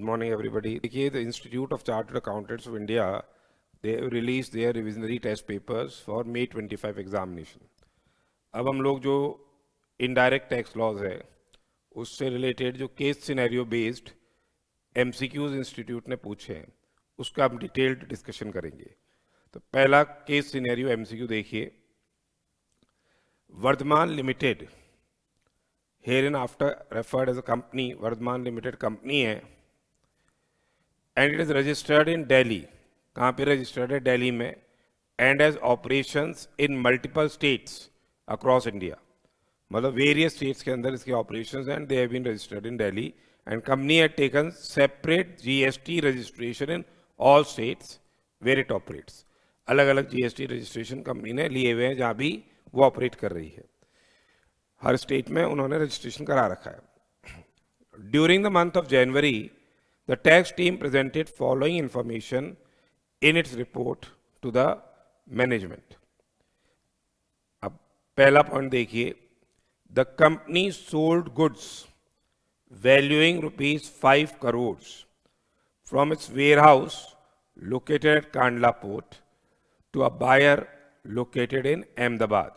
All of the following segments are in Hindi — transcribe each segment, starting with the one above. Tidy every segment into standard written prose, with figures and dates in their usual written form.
Good morning, everybody. देखिए, the Institute of Chartered Accountants of India, they have released their revisionary test papers for May 25 examination. अब हम लोग जो इनडायरेक्ट टैक्स लॉज है उससे रिलेटेड जो case scenario based MCQs institute ने पूछे हैं उसका हम डिटेल्ड डिस्कशन करेंगे. तो पहला केस सिनेरियो एमसीक्यू देखिए. Vardhaman limited, hereinafter referred as a company, Vardhaman limited company है and it is registered in Delhi. कहाँ पे रजिस्टर्ड है? दिल्ली में. And as operations in multiple states across India, मतलब वेरियस स्टेट्स के अंदर इसके ऑपरेशंस हैं and they have been registered in Delhi. And company had taken separate GST registration in all states where it operates. अलग अलग जीएसटी रजिस्ट्रेशन कंपनी ने लिए हुए हैं जहाँ भी वो ऑपरेट कर रही है. हर स्टेट में उन्होंने रजिस्ट्रेशन करा रखा है. During the month of January the tax team presented following information in its report to the management. अब पहला पॉइंट देखिए. The company sold goods valuing ₹5 crores from its warehouse located at Kandla port to a buyer located in Ahmedabad.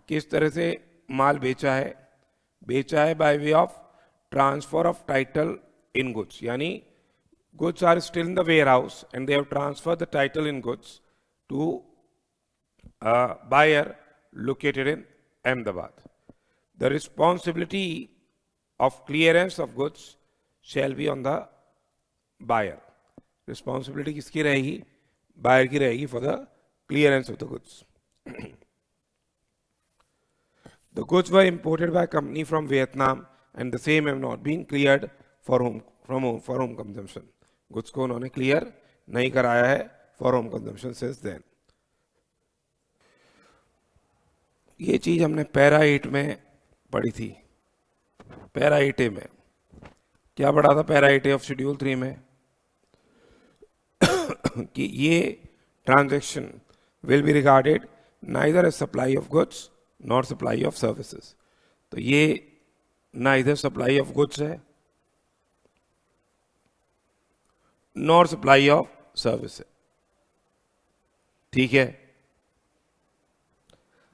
किस तरह से माल बेचा है? बेचा है by way of transfer of title in goods, यानी goods are still in the warehouse and they have transferred the title in goods to a buyer located in Ahmedabad. The responsibility of clearance of goods shall be on the buyer. Responsibility किसकी रहेगी? Buyer की रहेगी for the clearance of the goods. The goods were imported by a company from Vietnam and the same have not been cleared for home consumption. Goods को उन्होंने क्लियर नहीं कराया है for home consumption since then. ये चीज हमने पैरा 8 में पढ़ी थी. पैरा 8A में क्या पढ़ा था? पैरा 8A ऑफ शेड्यूल 3 में कि ये transaction will be regarded neither as supply of goods nor supply of services. तो ये नाइदर सप्लाई ऑफ गुड्स है नॉर सप्लाई ऑफ सर्विस है. ठीक है.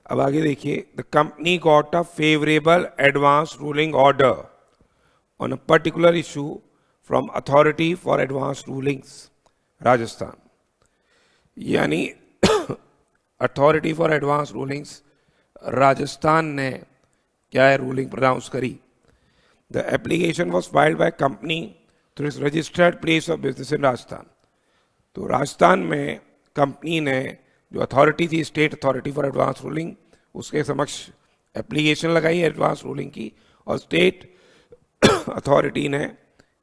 अब आगे देखिए. The company got a favourable advance ruling order on a particular issue from authority for advance rulings Rajasthan. यानी authority for advance rulings Rajasthan ने क्या है? रूलिंग प्रोनाउंस करी. The application was filed by company through it's registered place of business in Rajasthan. तो राजस्थान में कंपनी ने जो अथॉरिटी थी, state authority for advance ruling, उसके समक्ष एप्लीकेशन लगाई एडवांस रूलिंग की और स्टेट अथॉरिटी ने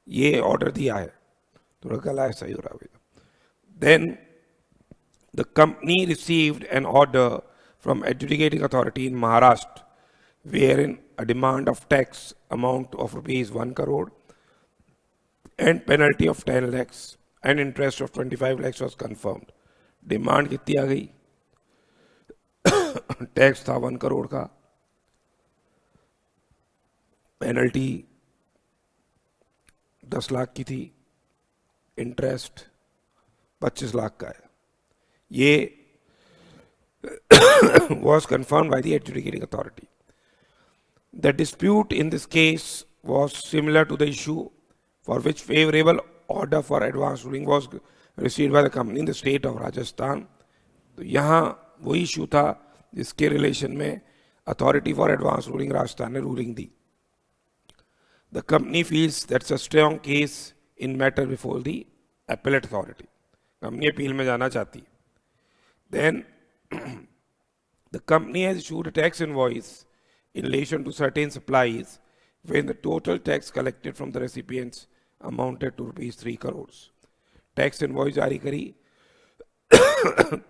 ये ऑर्डर दिया है. थोड़ा गला है, सही हो रहा है. Then the company received an order from adjudicating authority in Maharashtra wherein a demand of tax amount of ₹1 crore and penalty of 10 lakhs and interest of 25 lakhs was confirmed. Demand कितनी आ गई? टैक्स था 1 करोड़ का, पेनल्टी 10 लाख की थी, इंटरेस्ट 25 लाख का है. ये was confirmed by the adjudicating authority. The dispute in this case was similar to the issue for which favorable order for advance ruling was received by the company in the state of Rajasthan. तो यहाँ वही इशू था जिसके रिलेशन में authority for advance ruling Rajasthan ने रूलिंग दी. The company feels that's a strong case in matter before the appellate authority. Company appeal में जाना चाहती. Then the company has issued a tax invoice in relation to certain supplies when the total tax collected from the recipients amounted to ₹3 crores. Tax invoice जारी करी,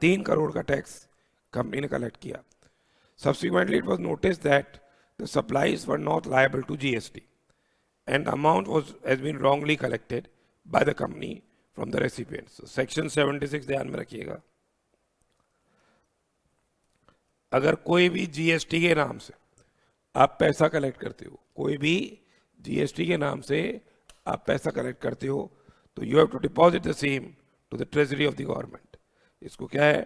3 करोड़ का टैक्स कंपनी ने कलेक्ट किया. Subsequently, it was noticed that the supplies were not liable to GST and the amount has been wrongly collected by the company from the recipients. So, Section 76 ध्यान में रखिएगा. अगर कोई भी जीएसटी के नाम से आप पैसा कलेक्ट करते हो, कोई भी जीएसटी के नाम से आप पैसा कलेक्ट करते हो तो you have to deposit the same to the treasury of the government. इसको क्या है,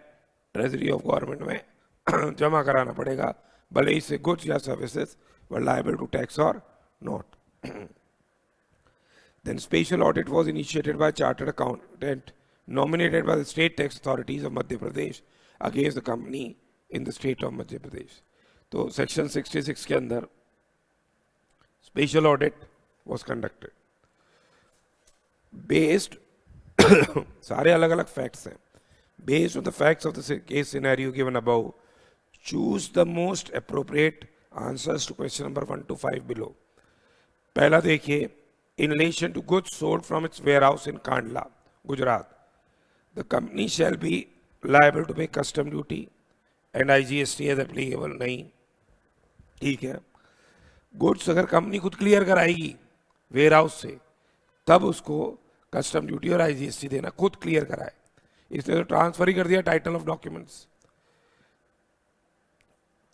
ट्रेजरी ऑफ गवर्नमेंट में जमा कराना पड़ेगा, भले इससे गुड्स या services were liable to tax और not. Then special audit was initiated by chartered accountant nominated by the state tax authorities of Madhya Pradesh against the company in the state of Madhya Pradesh। तो सेक्शन 66 के अंदर special audit was conducted based सारे अलग अलग फैक्ट्स हैं, based on the facts of the case scenario given above, choose the most appropriate answers to question number 1 to 5 below। पहला देखिए, in relation to goods sold from its warehouse in Kandla, Gujarat, the company shall be liable to pay custom duty and IGST as applicable। नहीं, ठीक है। गुड्स अगर कंपनी खुद क्लियर कराएगी वेयर हाउस से, तब उसको कस्टम ड्यूटी और IGST देना, खुद क्लियर कराए। इसने तो ट्रांसफर ही कर दिया title of documents,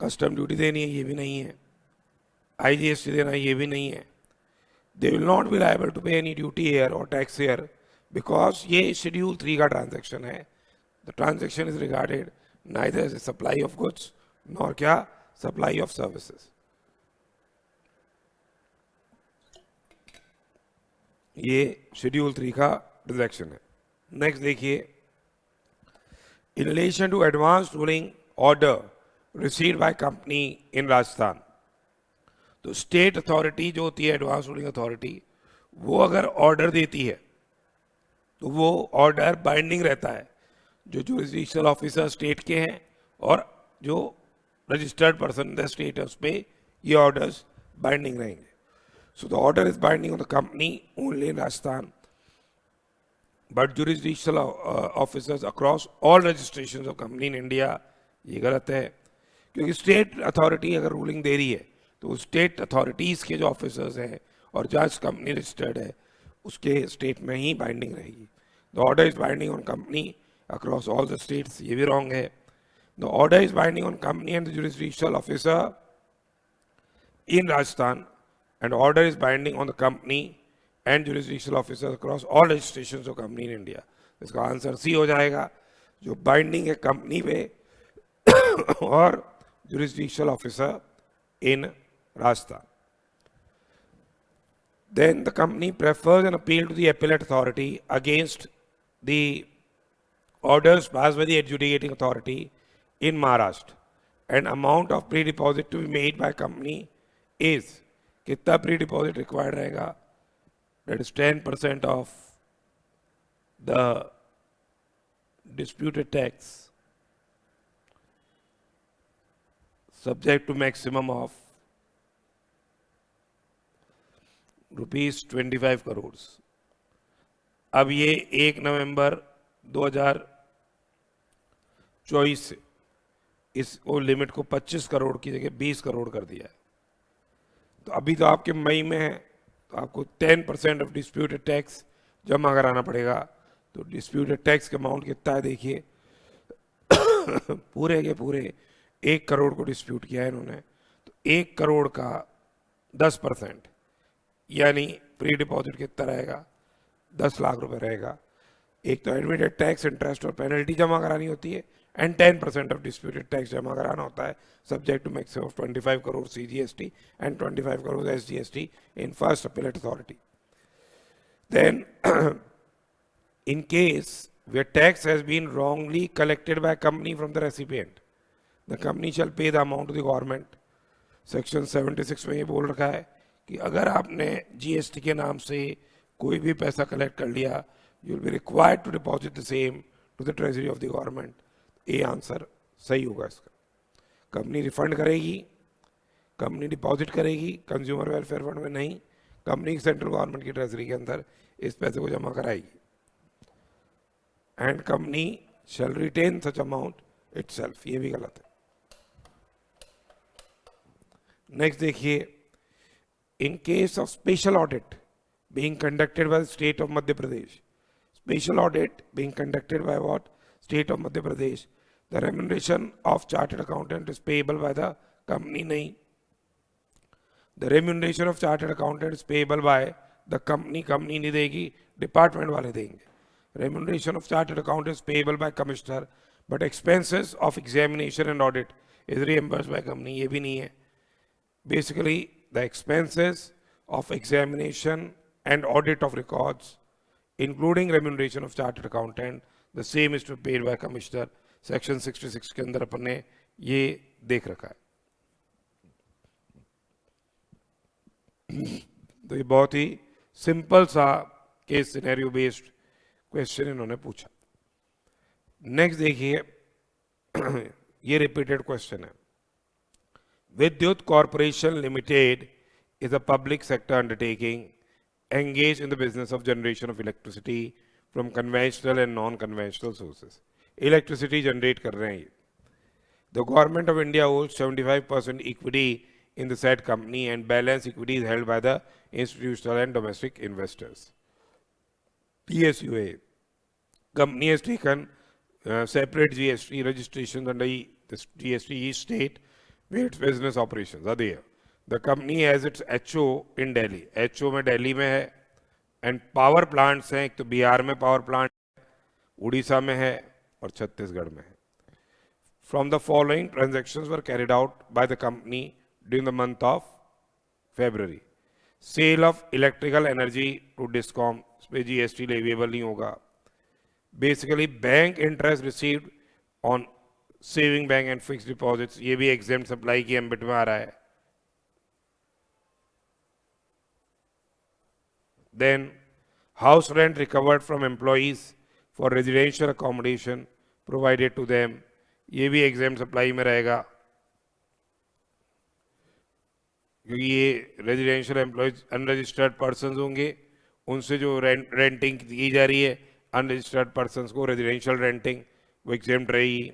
custom duty देनी है ये भी नहीं है, IGST देना ये भी नहीं है। They will not be liable to pay any duty here or tax here because ये Schedule 3 का transaction है। The transaction is regarded neither as a supply of goods nor क्या supply of services। ये Schedule 3 का transaction है। Next देखिए, in relation to advance ruling order received by company in Rajasthan, तो स्टेट अथॉरिटी जो होती है एडवांस रूलिंग अथॉरिटी, वो अगर ऑर्डर देती है तो वो ऑर्डर बाइंडिंग रहता है। जो जुरिसडिक्शनल ऑफिसर स्टेट के हैं और जो रजिस्टर्ड पर्सन द स्टेट है, उस पर ये ऑर्डर्स बाइंडिंग रहेंगे। So the order is binding on the company only in Rajasthan, but jurisdictional officers across all registration of company in India, ये गलत है। क्योंकि स्टेट अथॉरिटी अगर रूलिंग दे रही है तो स्टेट अथॉरिटीज़ के जो ऑफिसर्स हैं और जहाँ कंपनी रजिस्टर्ड है उसके स्टेट में ही बाइंडिंग रहेगी। The order is binding on company across all the states, ये भी रॉन्ग है। The order is binding on company and the jurisdictional officer in Rajasthan and order is binding on the company and jurisdictional officer across all registration of company in India. इसका आंसर सी हो जाएगा, जो बाइंडिंग है कंपनी पे और jurisdictional officer in Rajasthan। Then the company prefers an appeal to the appellate authority against the orders passed by the adjudicating authority in Maharashtra, and amount of pre-deposit to be made by company is, कितना pre-deposit required रहेगा, that is 10% of the disputed tax subject to maximum of ₹25 crore. अब ये 1 नवंबर 2024 से इस वो लिमिट को 25 करोड़ की जगह 20 करोड़ कर दिया है। तो अभी तो आपके मई में है, तो आपको 10% ऑफ डिस्प्यूटेड टैक्स जमा कराना पड़ेगा। तो डिस्प्यूटेड टैक्स का अमाउंट कितना है देखिए, पूरे के पूरे 1 करोड़ को डिस्प्यूट किया है इन्होंने, तो 1 करोड़ का 10% यानी प्री डिपॉजिट कितना रहेगा, 10 लाख रुपए रहेगा। एक तो एडमिटेड टैक्स, इंटरेस्ट और पेनल्टी जमा करानी होती है एंड 10% ऑफ डिस्प्यूटेड टैक्स जमा कराना होता है, subject to maximum of 25 crore CGST and 25 crore SGST in first appellate authority. Then in case where tax has been wrongly collected by a company from the recipient, the company shall pay the amount to the government। Section 76 में ये बोल रखा है कि अगर आपने GST के नाम से कोई भी पैसा कलेक्ट कर लिया, you will be required to deposit the same to the treasury of the government. ये आंसर सही होगा इसका। कंपनी रिफंड करेगी, कंपनी डिपॉजिट करेगी, कंज्यूमर वेलफेयर फंड में नहीं, कंपनी सेंट्रल गवर्नमेंट की ट्रेजरी के अंदर इस पैसे को जमा कराएगी। And company shall retain such amount itself, ये भी गलत है। नेक्स्ट देखिए, in case of special audit being conducted by the state of Madhya Pradesh, special audit being conducted by what? State of Madhya Pradesh, the remuneration of chartered accountant is payable by the company, nahi, the remuneration of chartered accountant is payable by the company नहीं देगी, डिपार्टमेंट वाले देंगे. Remuneration of chartered account is payable by commissioner, but expenses of examination and audit is reimbursed by company. ये भी नहीं है. Basically the expenses of examination and audit of records, including remuneration of chartered accountant, the same is to be paid by commissioner. Section 66 के अंदर अपन ने ये देख रखा है. तो ये बहुत ही सिंपल सा केस सिनेरियो बेस्ड क्वेश्चन इन्होंने पूछा. नेक्स्ट देखिए, ये रिपीटेड क्वेश्चन है. विद्युत corporation limited is a public sector undertaking engaged in the business of generation of electricity from conventional and non-conventional sources. Electricity generate कर रहे हैं ये. The government of India holds 75% equity in the said company and balance equity is held by the institutional and domestic investors. PSUA. Company has taken separate GST registration under the GST each state where its business operations are there. The company has its HO in Delhi. HO में दिल्ली में है. एंड पावर प्लांट्स हैं. एक तो बिहार में पावर प्लांट, उड़ीसा में है और छत्तीसगढ़ में है. From the following transactions were carried out by the company during the month of February. Sale of electrical energy to DISCOM, इस पे GST लेविएबल नहीं होगा. Basically bank interest received on saving bank and fixed deposits, ये भी exempt supply की एम्बिट में आ रहा है. Then house rent recovered from employees for residential accommodation provided to them, ये भी exempt supply में रहेगा क्योंकि ये रेजिडेंशियल एम्प्लॉयज अनरजिस्टर्ड पर्सन्स होंगे. उनसे जो रेंटिंग की जा रही है अनरजिस्टर्ड पर्सन्स को, रेजिडेंशियल रेंटिंग, वो exempt रहेगी.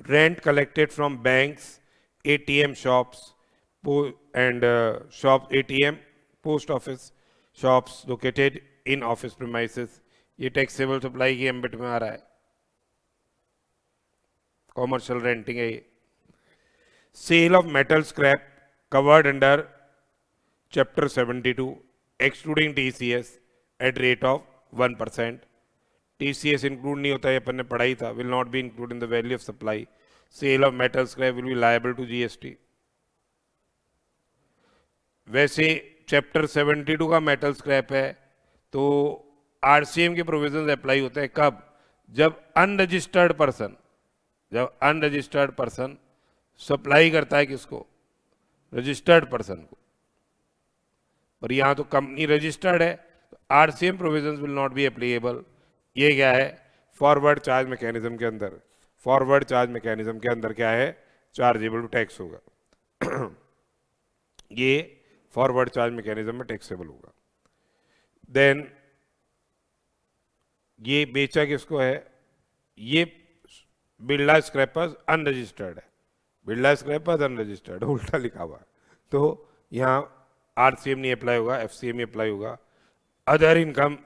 Rent collected from banks, ATM shops and shops, ATM, post office shops located in office premises, ये टैक्सेबल सप्लाई की एम्बिट में आ रहा है. कॉमर्शियल रेंटिंग है ये. Sale of metal scrap covered under chapter 72 excluding TCS at rate of 1%. TCS include नहीं होता है, अपन ने पढ़ाई था. Will not be include in the value of supply. Sale of metal scrap will be liable to GST. वैसे चैप्टर 72 का मेटल स्क्रैप है तो RCM के प्रोविजंस अप्लाई होते हैं कब? जब अनरजिस्टर्ड पर्सन सप्लाई करता है किसको? रजिस्टर्ड पर्सन को. पर यहाँ तो कंपनी रजिस्टर्ड है तो RCM provisions will not be applicable. ये क्या है? फॉरवर्ड चार्ज मैकेनिज्म के अंदर. फॉरवर्ड चार्ज मैकेनिज्म के अंदर क्या है? चार्जेबल टू टैक्स होगा. ये फॉरवर्ड चार्ज मैकेनिज्म में टैक्सेबल होगा. देन ये बेचा किसको है? ये बिरला स्क्रैपर्स अनरजिस्टर्ड है. बिरला स्क्रैपर्स अनरजिस्टर्ड, उल्टा लिखा हुआ है तो यहाँ RCM नहीं अप्लाई होगा, FCM अप्लाई होगा. अदर इनकम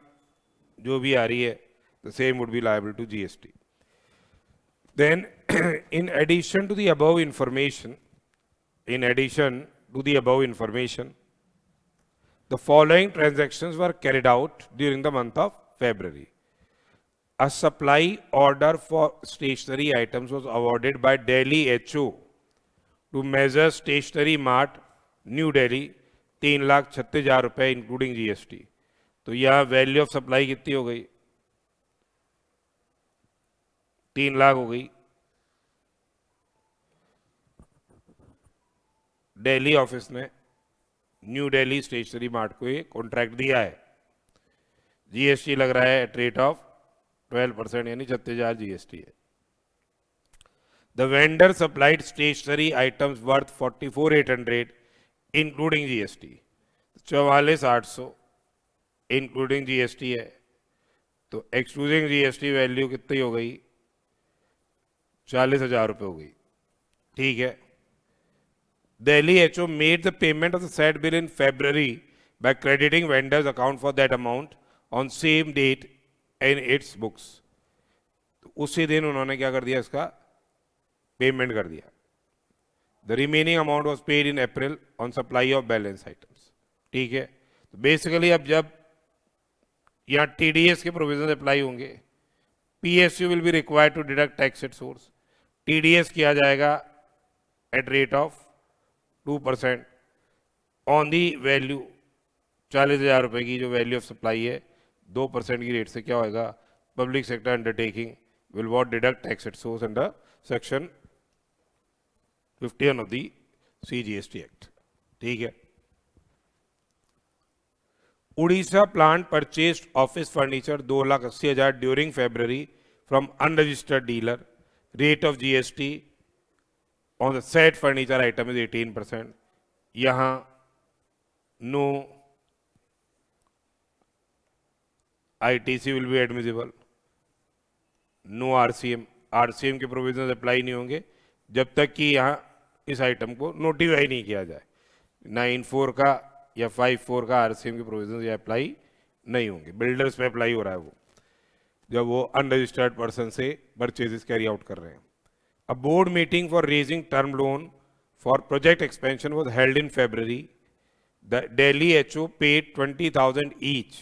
जो भी आ रही है the same would be liable to GST. Then in addition to the above information, the following transactions were carried out during the month of February. A supply order for stationery items was awarded by Delhi HO to measure Stationery Mart, New Delhi, 3,36,000 रुपए इंक्लूडिंग GST. तो यहाँ वैल्यू ऑफ सप्लाई कितनी हो गई? 3 लाख हो गई. दिल्ली ऑफिस ने न्यू दिल्ली स्टेशनरी मार्ट को ये कॉन्ट्रैक्ट दिया है. GST लग रहा है एट रेट ऑफ 12%, यानी 36,000 GST है. The vendor supplied stationery items worth 44,800 including GST. 44,800 including GST है तो एक्सक्लूडिंग GST वैल्यू कितनी हो गई? 40,000 रुपये हो गई. ठीक है. Delhi HO made the payment of the said bill in February by crediting vendor's account for that amount on same date in its books. तो उसी दिन उन्होंने क्या कर दिया? इसका पेमेंट कर दिया. The remaining amount was paid in April on supply of balance items. ठीक है। तो बेसिकली अब जब यहाँ टीडीएस के प्रोविजन अप्लाई होंगे, PSU will be required to deduct tax at source. TDS किया जाएगा at rate of 2% on the value, 40,000 रुपये की जो वैल्यू ऑफ सप्लाई है, 2% की रेट से क्या होएगा, public sector undertaking will what deduct tax at source under section 51 of the CGST act. ठीक है। Orissa plant purchased office furniture 2,80,000 during February from unregistered dealer. Rate of GST on the set furniture item is 18%। यहां no ITC will be admissible, no RCM के प्रोविजन अप्लाई नहीं होंगे जब तक कि यहाँ इस आइटम को नोटिफाई नहीं किया जाए। 9(4) का या 5(4) का RCM के प्रोविजन ये अप्लाई नहीं होंगे। बिल्डर्स पे अप्लाई हो रहा है वो, जब वो अनरजिस्टर्ड पर्सन से परचेजेस कैरी आउट कर रहे हैं। A board meeting for raising term loan for project expansion was held in February. The Delhi HO paid 20,000 each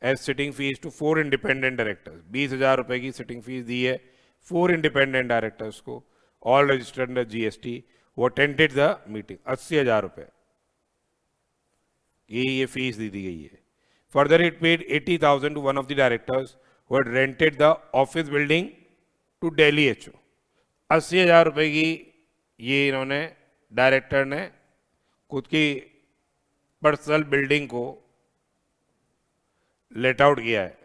as sitting fees to 4 independent directors. 20,000 रुपए की सिटिंग फीस दी है 4 इंडिपेंडेंट डायरेक्टर्स को, ऑल रजिस्टर्ड अंडर GST, वो अटेंडेड द मीटिंग। 80,000 रुपए ये फीस दी गई है। Further it paid 80,000 to one of the directors who had rented the office building to Delhi HO। 80,000 रुपए की ये इन्होंने डायरेक्टर ने खुद की पर्सनल बिल्डिंग को लेट आउट किया है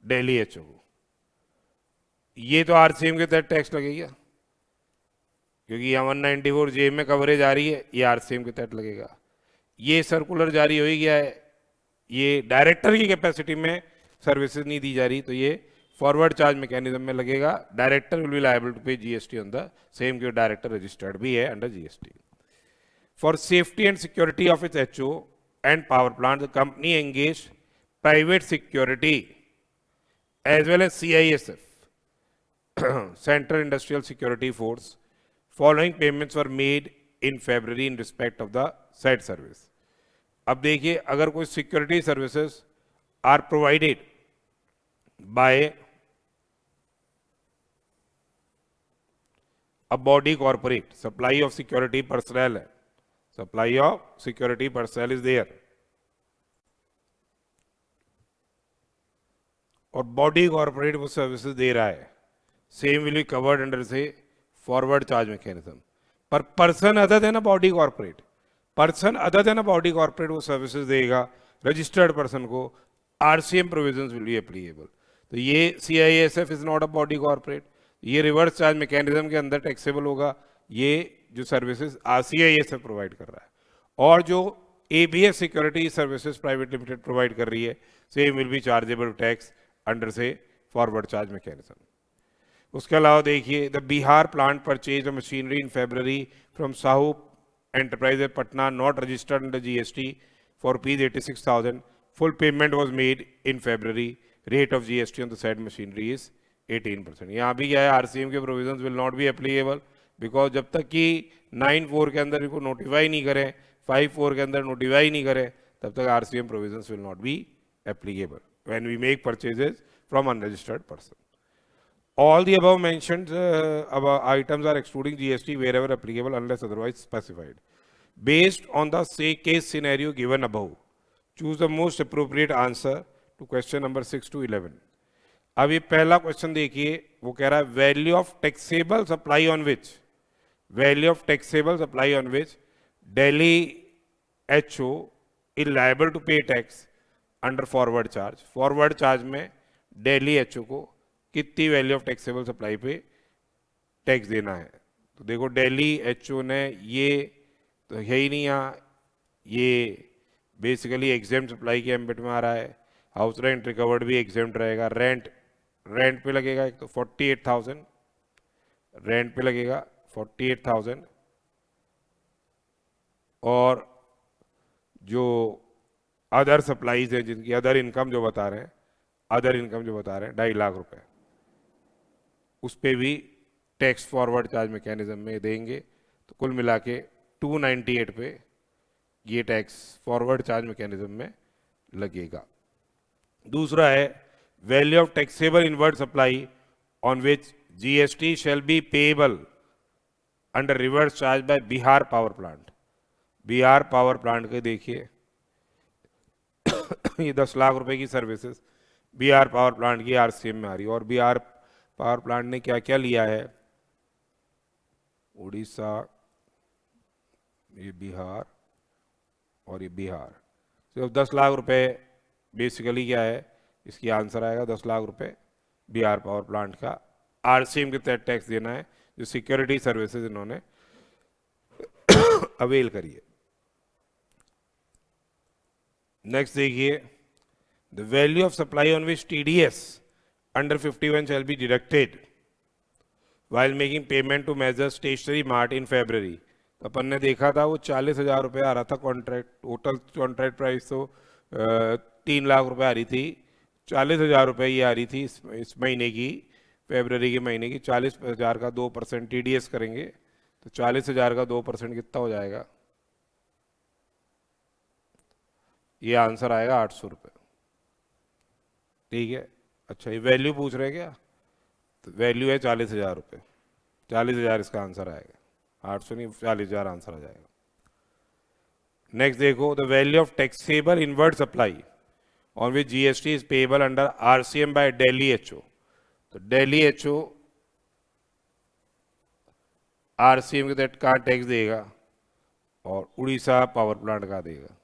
Delhi HO को। ये तो RCM के तहत टैक्स लगेगा, क्योंकि यहाँ 194(j) में कवरेज आ रही है, ये RCM के तहत लगेगा। ये सर्कुलर जारी हो ही गया है, ये डायरेक्टर की कैपेसिटी में सर्विसेज नहीं दी जा रही, तो ये फॉरवर्ड चार्ज मैकेनिज्म में लगेगा। Director will be liable to pay GST on the same, क्योंकि डायरेक्टर रजिस्टर्ड भी है under GST। For safety and security of its HO and power plant, the company engaged private security as well as CISF, Central Industrial Security Force. Following payments were made in February in respect of the said service. अब देखिए, अगर कोई security services are provided by a body corporate, supply of security personnel है, supply of security personnel is there, और बॉडी कॉर्पोरेट वो सर्विसेज दे रहा है, same will be covered under से फॉरवर्ड चार्ज मैकेनिज्म। पर person other than a body corporate, person other than a body corporate वो सर्विसेज देगा रजिस्टर्ड पर्सन को, RCM provisions will be applicable. तो ये CISF is not a body corporate, ये रिवर्स चार्ज मैकेनिज्म के अंदर टैक्सेबल होगा, ये जो सर्विसेज CISF प्रोवाइड कर रहा है। और जो ABS security services private limited provide कर रही है, same will be chargeable tax under से फॉरवर्ड चार्ज मैकेनिज्म। उसके अलावा देखिए, the Bihar plant purchase of machinery in February from Sahu enterprises Patna not registered under GST for ₹86,000. Full payment was made in February. Rate of GST on the said machinery is 18%. यहाँ भी क्या है, RCM के provisions will not be applicable, because जब तक कि 9(4) के अंदर इनको नोटिफाई नहीं करें, 5(4) के अंदर नोटिफाई नहीं करें, तब तक RCM provisions will not be applicable when we make purchases from unregistered person. All the above mentioned items are excluding GST wherever applicable unless otherwise specified. Based on the say case scenario given above, choose the most appropriate answer to question number 6 to 11. अब ये पहला क्वेश्चन देखिए, वो कह रहा है value of taxable supply on which, value of taxable supply on which Delhi HO is liable to pay tax under forward charge. Forward charge में Delhi HO को कितनी वैल्यू ऑफ टैक्सेबल सप्लाई पे टैक्स देना है। तो देखो, Delhi HO ने ये तो है ही नहीं यहाँ, ये बेसिकली एग्जेम्प्ट सप्लाई के एम्बिट में आ रहा है। हाउस रेंट रिकवर्ड भी एग्जेम्प्ट रहेगा। रेंट पे लगेगा एक तो 48,000, रेंट पे लगेगा 48,000, और जो अदर सप्लाईज हैं, जिनकी अदर इनकम जो बता रहे हैं, 2.5 लाख रुपए, उस पर भी टैक्स फॉरवर्ड चार्ज मैकेनिज्म में देंगे। तो कुल मिला के 298 पे ये टैक्स फॉरवर्ड चार्ज मैकेनिज्म में लगेगा। दूसरा है value of taxable inward supply on which GST shall be payable under reverse charge by Bihar power plant. Bihar power plant के देखिए ये 10 लाख रुपए की सर्विसेज बिहार पावर प्लांट की आरसीएम में आ रही है। और बिहार पावर प्लांट ने क्या क्या लिया है, उड़ीसा, ये बिहार और ये बिहार, सिर्फ 10 लाख रुपए बेसिकली क्या है, इसकी आंसर आएगा 10 लाख रुपए बिहार पावर प्लांट का आरसीएम के तहत टैक्स देना है, जो सिक्योरिटी सर्विसेज इन्होंने अवेल करी है। नेक्स्ट देखिए, the value of supply on which TDS under 51 shall be deducted while making payment to major stationery mart in February. तो अपन ने देखा था वो 40,000 रुपये आ रहा था कॉन्ट्रैक्ट, टोटल कॉन्ट्रैक्ट प्राइस तो 3 लाख रुपए आ रही थी, 40,000 रुपये ये आ रही थी इस महीने की, फेब्रवरी के महीने की। 40,000 का 2% टीडीएस करेंगे तो 40,000 का 2% कितना हो जाएगा, ये आंसर आएगा 800 रुपये। ठीक है, अच्छा ये वैल्यू पूछ रहे क्या, तो वैल्यू है 40,000 रुपये, 40,000 इसका आंसर आएगा, 800 नहीं 40,000 आंसर आ जाएगा। नेक्स्ट देखो, the value of taxable inward supply on which GST is payable under RCM by Delhi HO. तो दिल्ली एचओ आरसीएम के तहत कहाँ टैक्स देगा, और उड़ीसा पावर प्लांट का देगा।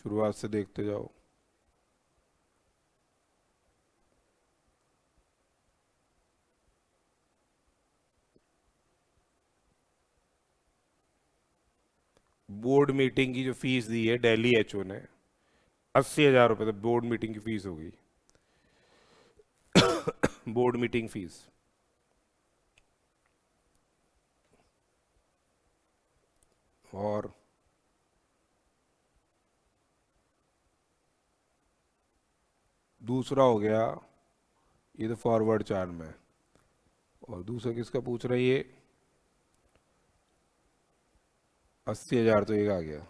शुरुआत से देखते जाओ। बोर्ड मीटिंग की जो फीस दी है दिल्ली एचओ ने 80,000 रुपये, तो बोर्ड मीटिंग की फीस होगी बोर्ड मीटिंग फीस। और दूसरा हो गया ये तो फॉरवर्ड चार्ज में, और दूसरा किसका पूछ रहा है ये 80,000 तो एक आ गया।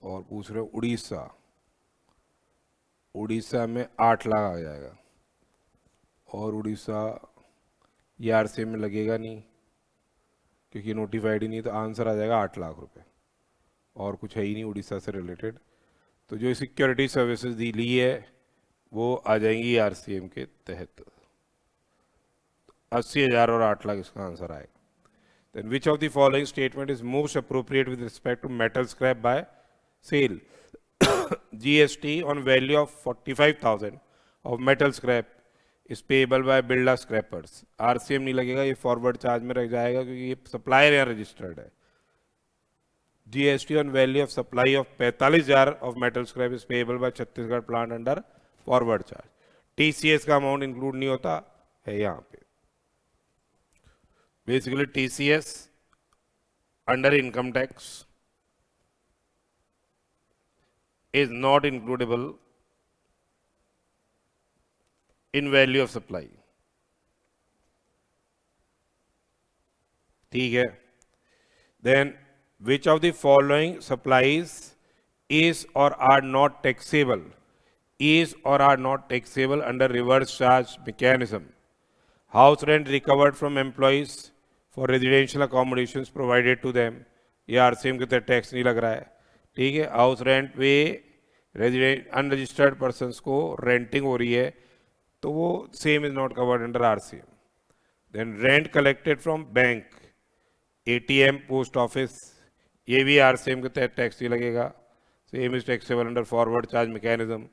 और पूछ रहे उड़ीसा, उड़ीसा में 8 लाख आ जाएगा, और उड़ीसा ये आरसीएम में लगेगा नहीं क्योंकि नोटिफाइड ही नहीं, तो आंसर आ जाएगा 8 लाख रुपए, और कुछ है ही नहीं उड़ीसा से रिलेटेड। तो जो सिक्योरिटी सर्विसेज दी ली है वो आ जाएंगी आरसीएम के तहत। 80,000 और 8 लाख इसका आंसर आएगा। Then which of the following statement is most appropriate with respect to metal scrap by sale? GST on value of 45,000 of metal scrap is payable by Birla Scrappers. RCM नहीं लगेगा, ये फॉरवर्ड चार्ज में रह जाएगा क्योंकि ये सप्लायर यहाँ रजिस्टर्ड है। GST on value of supply of 45,000 of metal scrap is payable by Chhattisgarh plant under forward charge. TCS का अमाउंट इंक्लूड नहीं होता है यहाँ पे। Basically TCS under income tax is not includable in value of supply. ठीक है, then which of the following supplies is or are not taxable, is or are not taxable under reverse charge mechanism? House rent recovered from employees for residential accommodations provided to them, ये आरसीएम के तहत टैक्स नहीं लग रहा है। ठीक है, हाउस रेंट पे रेजिडेंट अनरजिस्टर्ड पर्सनस को रेंटिंग हो रही है तो वो same is not covered under RCM. Then rent collected from bank, ATM, post office, ये भी आरसीएम के तहत टैक्स नहीं लगेगा, same is taxable under forward charge mechanism.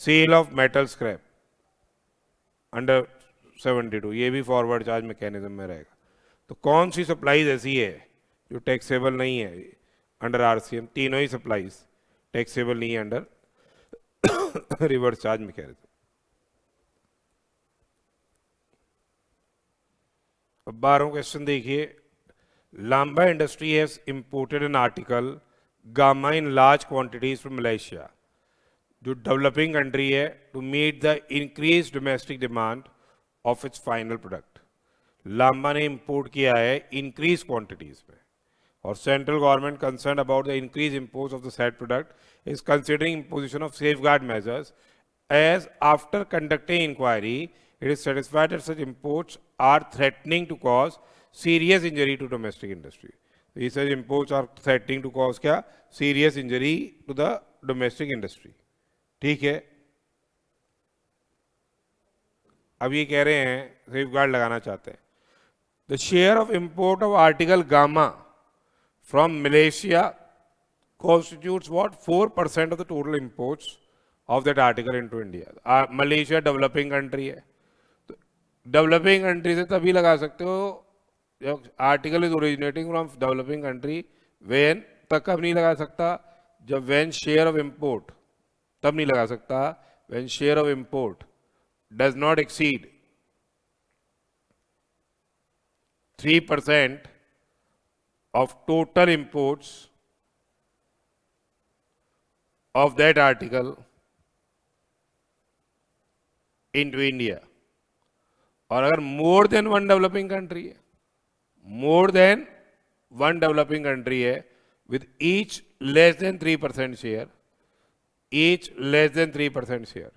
Sale of metal scrap under 72, ये भी फॉरवर्ड चार्ज मैकेनिज्म में रहेगा। तो कौन सी सप्लाईज ऐसी है जो टैक्सेबल नहीं है अंडर आरसीएम? तीनों ही सप्लाईज टैक्सेबल नहीं है अंडर रिवर्स चार्ज मैकेनिज्म। अब 12वां क्वेश्चन देखिए, Lamba industry has imported an article gamma in large quantities from Malaysia, जो डेवलपिंग कंट्री है, to meet the increase domestic demand of its final product. Lamba ने इंपोर्ट किया है इंक्रीज क्वांटिटीज में, और central government concern about the increase impose of the set product is considering imposition of safeguard measures as after conducting inquiry it is satisfied that such imports are threatening to cause serious injury to domestic industry. These such imports are threatening to cause क्या serious injury to the domestic industry. ठीक है, अब ये कह रहे हैं सेफ गार्ड लगाना चाहते हैं. The share of import of article gamma from Malaysia constitutes what 4% of the total imports of that article into India. Malaysia developing country है, तो डेवलपिंग कंट्री से तभी लगा सकते हो article is originating from developing country. When तक कब नहीं लगा सकता, जब वेन शेयर ऑफ इंपोर्ट, तब नहीं लगा सकता when share of import does not exceed 3% of total imports of that article into India. और अगर more than one developing country है, more than one developing country है with each less than 3% share, each less than 3% share,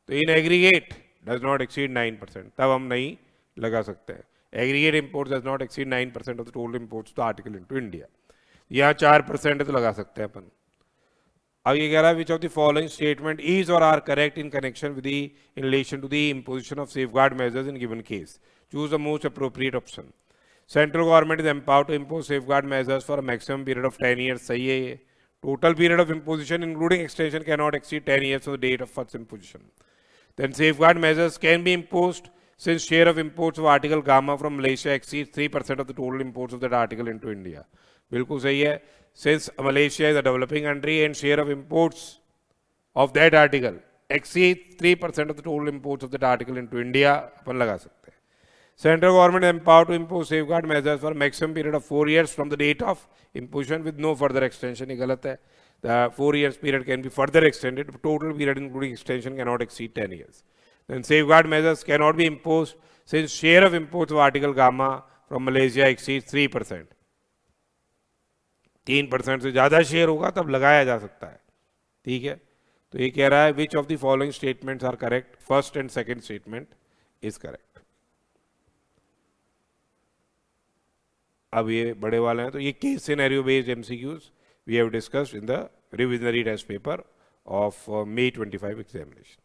तो in aggregate does not exceed 9%, तब हम नहीं लगा सकते हैं. Aggregate import does not exceed 9% of the total imports to article into India. यहाँ 4% है तो लगा सकते हैं अपन. अब ये कह रहा है which of the following statement is or are correct in connection with the in relation to the imposition of safeguard measures in given case. Choose the most appropriate option. Central government is empowered to impose safeguard measures for a maximum period of 10 years. सही है ये. Total period of imposition including extension cannot exceed 10 years from the date of first imposition. Then safeguard measures can be imposed since share of imports of article gamma from Malaysia exceeds 3% of the total imports of that article into India. बिल्कुल सही है. Since Malaysia is a developing country and share of imports of that article exceeds 3% of the total imports of that article into India, अपन लगा सकते हैं. Central government is empowered to impose safeguard measures for a maximum period of 4 years from the date of imposition with no further extension. ये गलत है. The 4 years period can be further extended. Total period including extension cannot exceed 10 years. Then safeguard measures cannot be imposed since share of imports of article gamma from Malaysia exceeds 3%. 3% से ज़्यादा शेयर होगा तब लगाया जा सकता है. ठीक है, तो ये कह रहा है which of the following statements are correct. First and second statement is correct. अब ये बड़े वाले हैं, तो ये case scenario based MCQs we have discussed in the revisionary test paper of May 25 examination.